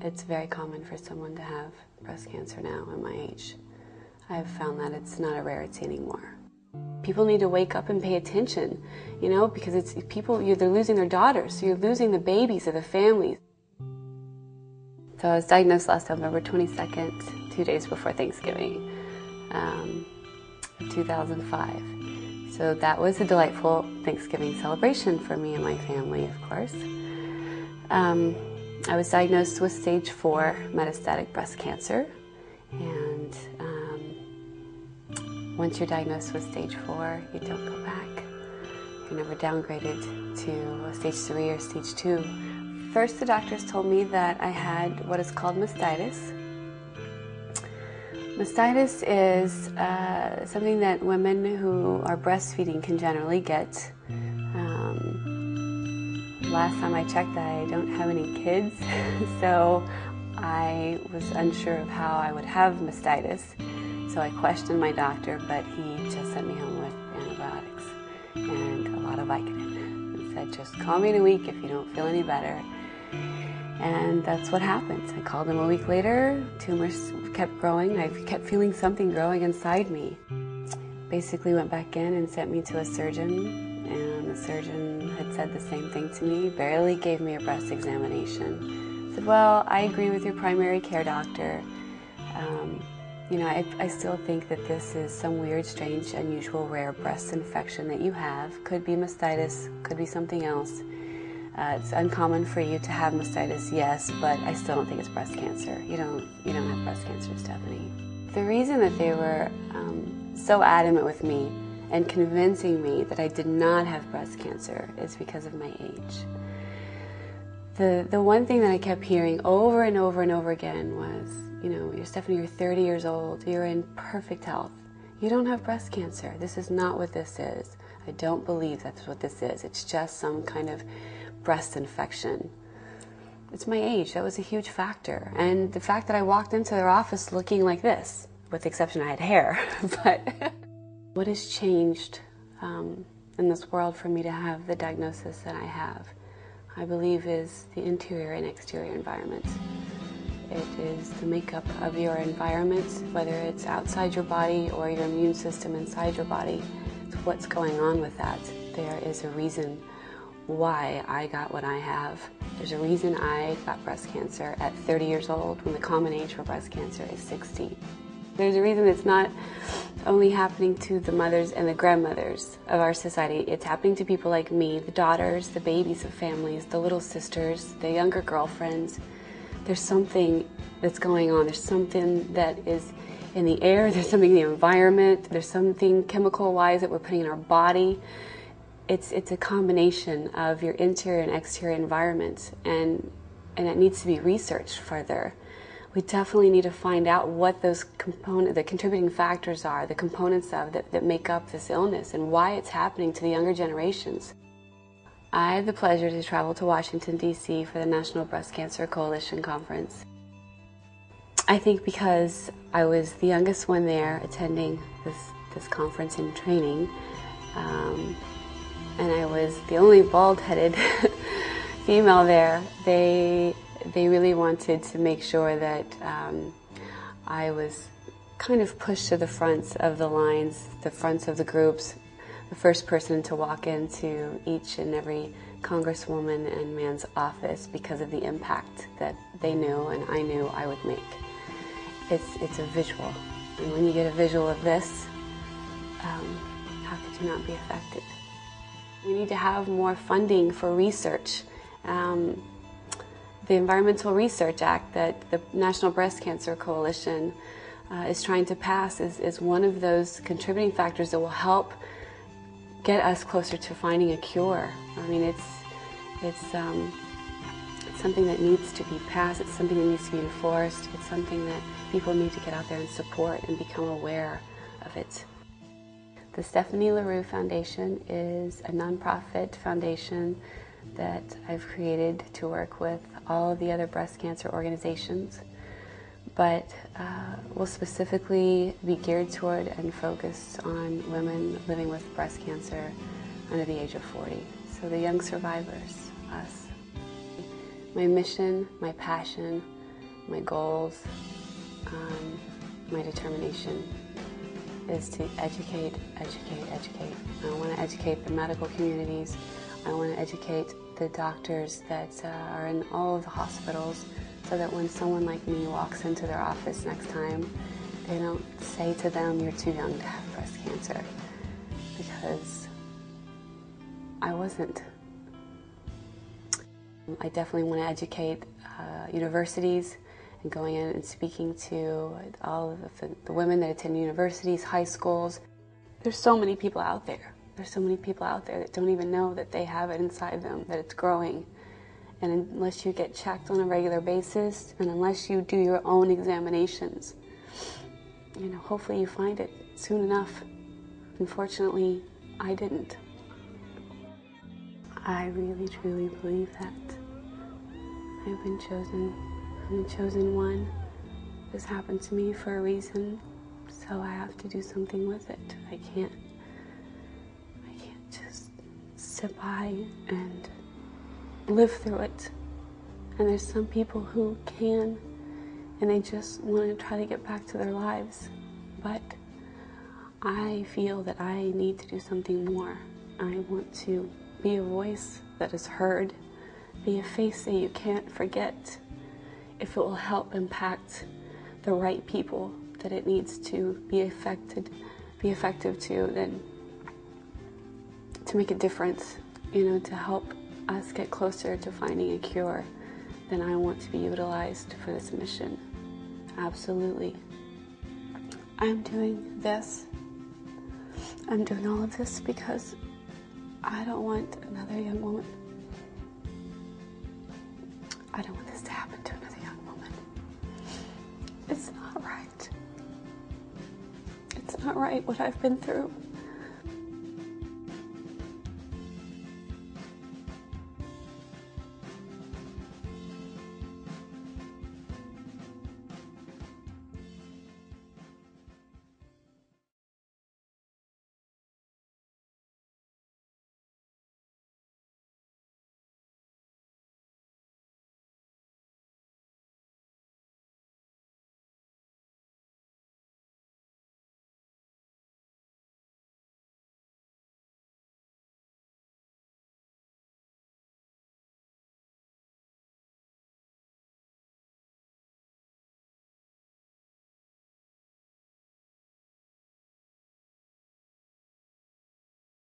It's very common for someone to have breast cancer now at my age. I've found that it's not a rarity anymore. People need to wake up and pay attention, because it's people, they're losing their daughters, so you're losing the babies of the families. So I was diagnosed last November 22nd, 2 days before Thanksgiving, of 2005. So that was a delightful Thanksgiving celebration for me and my family, of course. I was diagnosed with stage 4 metastatic breast cancer, and once you're diagnosed with stage 4, you don't go back. You're never downgraded to stage 3 or stage 2. First, the doctors told me that I had what is called mastitis. Mastitis is something that women who are breastfeeding can generally get. Last time I checked, I don't have any kids, so I was unsure of how I would have mastitis. So I questioned my doctor, but he just sent me home with antibiotics and a lot of Vicodin. He said, just call me in a week if you don't feel any better. And that's what happened. I called him a week later, tumors kept growing. I kept feeling something growing inside me. Basically went back in and sent me to a surgeon, and the surgeon had said the same thing to me, barely gave me a breast examination. Said, well, I agree with your primary care doctor. I still think that this is some weird, strange, unusual, rare breast infection that you have. Could be mastitis, could be something else. It's uncommon for you to have mastitis, yes, but I still don't think it's breast cancer. You don't have breast cancer, Stefanie. The reason that they were so adamant with me and convincing me that I did not have breast cancer is because of my age. The one thing that I kept hearing over and over and over again was, Stefanie, you're 30 years old, you're in perfect health. You don't have breast cancer. This is not what this is. I don't believe that's what this is. It's just some kind of breast infection. It's my age. That was a huge factor. And the fact that I walked into their office looking like this, with the exception I had hair. But what has changed in this world for me to have the diagnosis that I have, I believe, is the interior and exterior environment. It is the makeup of your environment, whether it's outside your body or your immune system inside your body. It's what's going on with that. There is a reason why I got what I have. There's a reason I got breast cancer at 30 years old when the common age for breast cancer is 60. There's a reason it's not only happening to the mothers and the grandmothers of our society. It's happening to people like me, the daughters, the babies of families, the little sisters, the younger girlfriends. There's something that's going on. There's something that is in the air. There's something in the environment. There's something chemical-wise that we're putting in our body. It's a combination of your interior and exterior environment, and it needs to be researched further. We definitely need to find out what those the contributing factors are, the components of that make up this illness, and why it's happening to the younger generations. I had the pleasure to travel to Washington, D.C. for the National Breast Cancer Coalition Conference. I think because I was the youngest one there attending this conference and training, and I was the only bald-headed female there, they really wanted to make sure that I was kind of pushed to the fronts of the lines, the fronts of the groups, the first person to walk into each and every congresswoman and man's office because of the impact that they knew and I knew I would make. It's a visual, and when you get a visual of this, how could you not be affected? We need to have more funding for research. The Environmental Research Act that the National Breast Cancer Coalition is trying to pass is one of those contributing factors that will help get us closer to finding a cure. I mean, it's something that needs to be passed. It's something that needs to be enforced. It's something that people need to get out there and support and become aware of it. The Stefanie La Rue Foundation is a nonprofit foundation that I've created to work with all of the other breast cancer organizations, but will specifically be geared toward and focused on women living with breast cancer under the age of 40. So the young survivors, us. My mission, my passion, my goals, my determination is to educate, educate, educate. I want to educate the medical communities. I want to educate the doctors that are in all of the hospitals, so that when someone like me walks into their office next time, they don't say to them, "You're too young to have breast cancer," because I wasn't. I definitely want to educate universities, and going in and speaking to all of the women that attend universities, high schools. There's so many people out there. There's so many people out there that don't even know that they have it inside them, that it's growing. And unless you get checked on a regular basis, and unless you do your own examinations, hopefully you find it soon enough. Unfortunately, I didn't. I really, truly believe that I've been chosen. I'm the chosen one. This happened to me for a reason, so I have to do something with it. I can't just sit by and live through it. And there's some people who can, and they just want to try to get back to their lives. But I feel that I need to do something more. I want to be a voice that is heard, be a face that you can't forget. If it will help impact the right people that it needs to be effective to, then to make a difference, to help us get closer to finding a cure, then I want to be utilized for this mission. Absolutely. I'm doing this. I'm doing all of this because I don't want another young woman. I don't want this to happen to another young woman. It's not right. It's not right what I've been through.